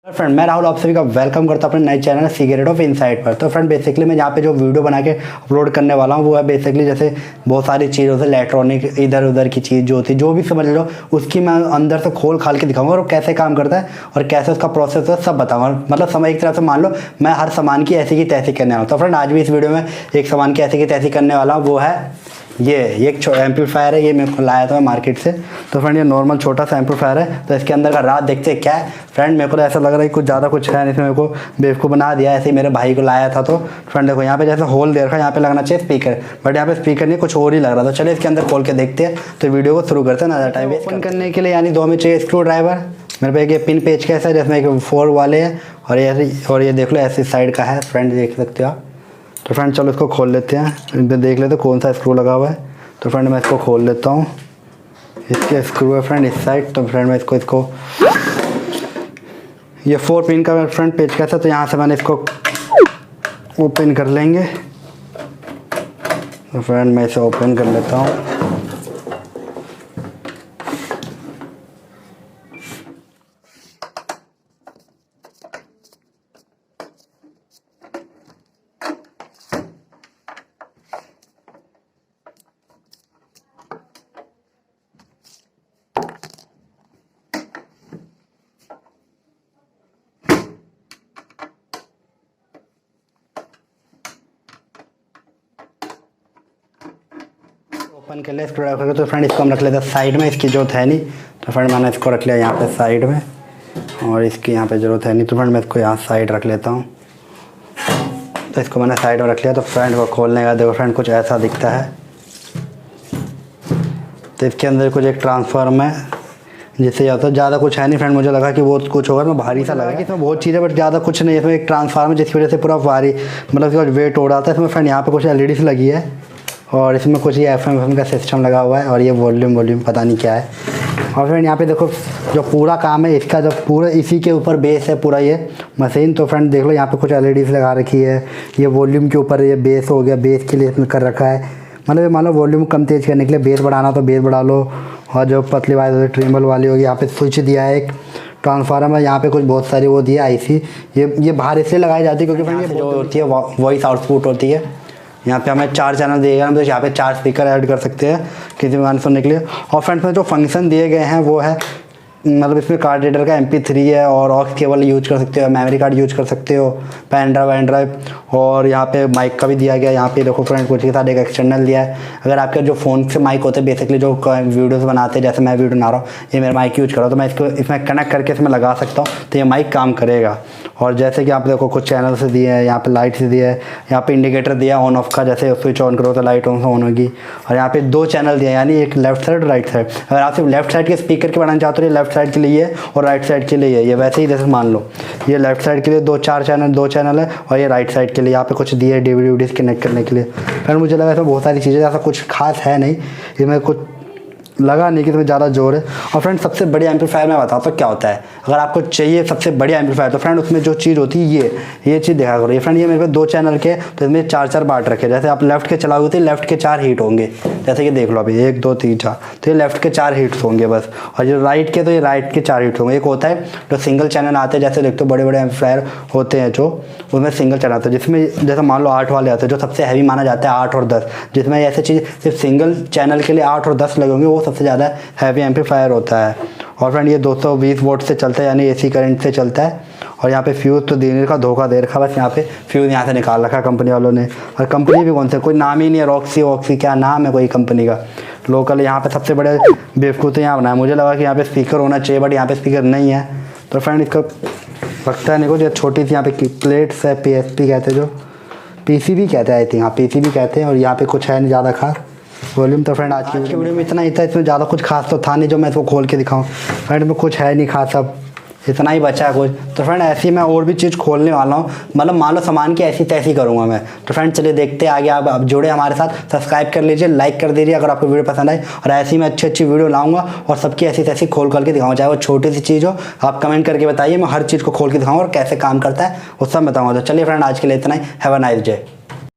Friend मैं राहुल आप सभी का वेलकम करता हूँ अपने नए चैनल सीक्रेट ऑफ इनसाइट पर। तो फ्रेंड बेसिकली मैं यहाँ पे जो वीडियो बना के अपलोड करने वाला हूँ वो है बेसिकली जैसे बहुत सारी चीज़ों से इलेक्ट्रॉनिक इधर उधर की चीज़ जो होती है जो भी समझ लो उसकी मैं अंदर से खोल खाल के दिखाऊंगा और कैसे काम करता है और कैसे उसका प्रोसेस है सब बताऊंगा। मतलब समय एक तरह से मान लो मैं हर सामान की ऐसी की तैसी करने वाला हूँ। तो फ्रेंड आज भी इस वीडियो में एक सामान की ऐसी की तैसी करने वाला हूँ, वो है ये एक एम्पलीफायर है। ये मेरे को लाया था मैं मार्केट से। तो फ्रेंड ये नॉर्मल छोटा सा एम्पलीफायर है। तो इसके अंदर का राज देखते हैं क्या है। फ्रेंड मेरे को तो ऐसा लग रहा है कुछ ज़्यादा कुछ है नहीं, इसमें मेरे को बेवकूफ़ बना दिया। ऐसे ही मेरे भाई को लाया था। तो फ्रेंड देखो यहाँ पे जैसे होल दे रखा है, यहाँ पे लगना चाहिए स्पीकर, बट यहाँ पे स्पीकर नहीं कुछ और ही लग रहा था। चलिए इसके अंदर खोल के देखते हैं। तो वीडियो को शुरू करते हैं। ज़्यादा टाइम वेस्ट करने के लिए यानी दो में चाहिए स्क्रू ड्राइवर। मेरे पे एक पिन पेज कैसा है जिसमें एक 4 वाले हैं और ये देख लो ऐसी साइड का है। फ्रेंड देख सकते हो आप। तो फ्रेंड चलो इसको खोल लेते हैं, इनमें देख लेते हैं कौन सा स्क्रू लगा हुआ है। तो फ्रेंड मैं इसको खोल लेता हूँ। इसके स्क्रू है फ्रेंड इस साइड। तो फ्रेंड मैं इसको ये 4 पिन का फ्रंट पेज कैसा, तो यहाँ से मैंने इसको ओपन कर लेंगे। तो फ्रेंड मैं इसे ओपन कर लेता हूँ। ओपन कर लिया स्क्रू ड्राइवर। तो फ्रेंड इसको हम रख लेते हैं साइड में, इसकी जरूरत है नहीं। तो फ्रेंड मैंने इसको रख लिया यहाँ पे साइड में और इसकी यहाँ पे ज़रूरत है नहीं। तो फ्रेंड मैं इसको यहाँ साइड रख लेता हूँ। तो इसको मैंने साइड में रख लिया। तो फ्रेंड को खोलने का देखो फ्रेंड कुछ ऐसा दिखता है। तो इसके अंदर कुछ एक ट्रांसफार्म है जिससे या तो ज़्यादा कुछ है नहीं। फ्रेंड मुझे लगा कि वो कुछ होगा, मैं भारी सा लगा कि इसमें बहुत चीज़ें, बट ज़्यादा कुछ नहीं है। इसमें एक ट्रांसफार्म है जिसकी वजह से पूरा भारी मतलब इसका वेट हो रहा था। इसमें फ्रेंड यहाँ पे कुछ एलईडी लगी है और इसमें कुछ ये एफएम का सिस्टम लगा हुआ है और ये वॉल्यूम पता नहीं क्या है। और फ्रेंड यहाँ पे देखो जो पूरा काम है इसका, जब पूरा इसी के ऊपर बेस है पूरा ये मशीन। तो फ्रेंड देख लो यहाँ पे कुछ एलईडी लगा रखी है। ये वॉल्यूम के ऊपर ये बेस हो गया, बेस के लिए इसमें कर रखा है। मतलब मान लो वॉल्यूम कम तेज़ करने के लिए बेस बढ़ाना तो बेस बढ़ा लो। और जो पतली वाली ट्रिम्बल वाली होगी, यहाँ पे स्विच दिया है, एक ट्रांसफार्मर है, यहाँ पे कुछ बहुत सारी वो दिया आईसी। ये बाहर इसलिए लगाई जाती है क्योंकि फ्रेंड ये जो होती है वॉइस आउटपुट होती है। यहाँ पे हमें 4 चैनल दिए गए हैं, तो यहाँ पे 4 स्पीकर ऐड कर सकते हैं किसी भी गाने सुनने के लिए। और फ्रेंड्स में जो फंक्शन दिए गए हैं वो है मतलब इसमें कार्ड रीडर का MP3 है और ऑक्स केबल यूज कर सकते हो, मेमोरी कार्ड यूज कर सकते हो, पेन ड्राइव और यहाँ पे माइक का भी दिया गया है। यहाँ पे देखो फ्रेंड कुछ के साथ एक एक्सटर्नल दिया है। अगर आपके जो फ़ोन से माइक होते हैं बेसिकली जो वीडियोस बनाते हैं, जैसे मैं वीडियो बना रहा हूँ ये मेरा माइक यूज कर रहा हूँ, तो मैं इसको इसमें कनेक्ट करके इसमें लगा सकता हूँ तो ये माइक काम करेगा। और जैसे कि आप देखो कुछ चैनल से दिए हैं, यहाँ पे लाइट से दिया है, यहाँ पे इंडिकेटर दिया ऑन ऑफ का, जैसे स्विच ऑन करो तो लाइट ऑन होगी। और यहाँ पे 2 चैनल दिए यानी एक लेफ्ट साइड और राइट साइड। अगर आप सिर्फ लेफ्ट साइड के स्पीकर के बनाना चाहते हो तो लेफ्ट साइड के लिए और राइट साइड के लिए ये वैसे ही जैसे मान लो ये लेफ्ट साइड के लिए 2 चैनल है और ये राइट साइड के लिए यहाँ पे कुछ दिए DVD कनेक्ट करने के लिए। फिर मुझे लगा इसमें बहुत सारी चीज़ें, ऐसा कुछ खास है नहीं, इसमें कुछ लगा नहीं कि इसमें ज़्यादा जोर है। और फ्रेंड सबसे बड़ी एम्पलीफायर मैं बताता हूँ क्या होता है। अगर आपको चाहिए सबसे बड़ी एम्पलीफायर तो फ्रेंड उसमें जो चीज़ होती है ये चीज़ देखा करो। ये फ्रेंड ये मेरे पे 2 चैनल के, तो इसमें 4 बाट रखे। जैसे आप लेफ्ट के चलाओगे तो लेफ्ट के 4 हीट होंगे, जैसे कि देख लो अभी 1 2 3 4, तो ये लेफ्ट के 4 हीट्स होंगे बस। और जो राइट के तो ये राइट के 4 हीट्स होंगे। एक होता है जो सिंगल चैनल आते हैं, जैसे देखते हो बड़े बड़े एम्पलीफायर होते हैं जो उसमें सिंगल चैनल आता है, जिसमें जैसे मान लो 8 वाले आते हैं जो सबसे हैवी माना जाता है 8 और 10, जिसमें ऐसे चीज़ सिर्फ सिंगल चैनल के लिए 8 और 10 लगे होंगे, वो सबसे ज़्यादा हैवी एम्पलीफायर होता है। और फ्रेंड ये 220 वोल्ट से चलता है यानी AC करंट से चलता है। और यहाँ पे फ्यूज़ तो देने का धोखा दे रखा, बस यहाँ पे फ्यूज़ यहाँ से निकाल रखा कंपनी वालों ने। और कंपनी भी कौन से, कोई नाम ही नहीं है, रॉक्सी क्या नाम है कोई कंपनी का लोकल। यहाँ पे सबसे बड़े बेवकूफ़ यहाँ बनाया। मुझे लगा कि यहाँ पे स्पीकर होना चाहिए बट यहाँ पे स्पीकर नहीं है। तो फ्रेंड इसका लगता है नहीं कुछ, छोटी सी यहाँ पे प्लेट्स है, PSP कहते हैं, जो PCB कहते हैं आई थिंक, हाँ PCB कहते हैं। और यहाँ पे कुछ है नहीं ज़्यादा खास वॉल्यूम। तो फ्रेंड आज की वीडियो में इतना ही था, इसमें ज़्यादा कुछ खास तो था नहीं जो मैं इसको खोल के दिखाऊं। फ्रेंड में कुछ है नहीं खास, अब इतना ही बचा है कुछ। तो फ्रेंड ऐसे ही मैं और भी चीज़ खोलने वाला हूँ, मतलब मान लो सामान की ऐसी तैसी करूँगा मैं। तो फ्रेंड चलिए देखते हैं आगे। आप जुड़े हमारे साथ, सब्सक्राइब कर लीजिए, लाइक कर दीजिए अगर आपको वीडियो पसंद आए। और ऐसी ही मैं अच्छी वीडियो लाऊंगा और सबकी ऐसी तैसी खोल के दिखाऊंगा, चाहे वो छोटी सी चीज़ हो। आप कमेंट करके बताइए, मैं हर चीज़ को खोल के दिखाऊंगा और कैसे काम करता है वो सब बताऊँगा। तो चलिए फ्रेंड आज के लिए इतना ही। Have a nice day.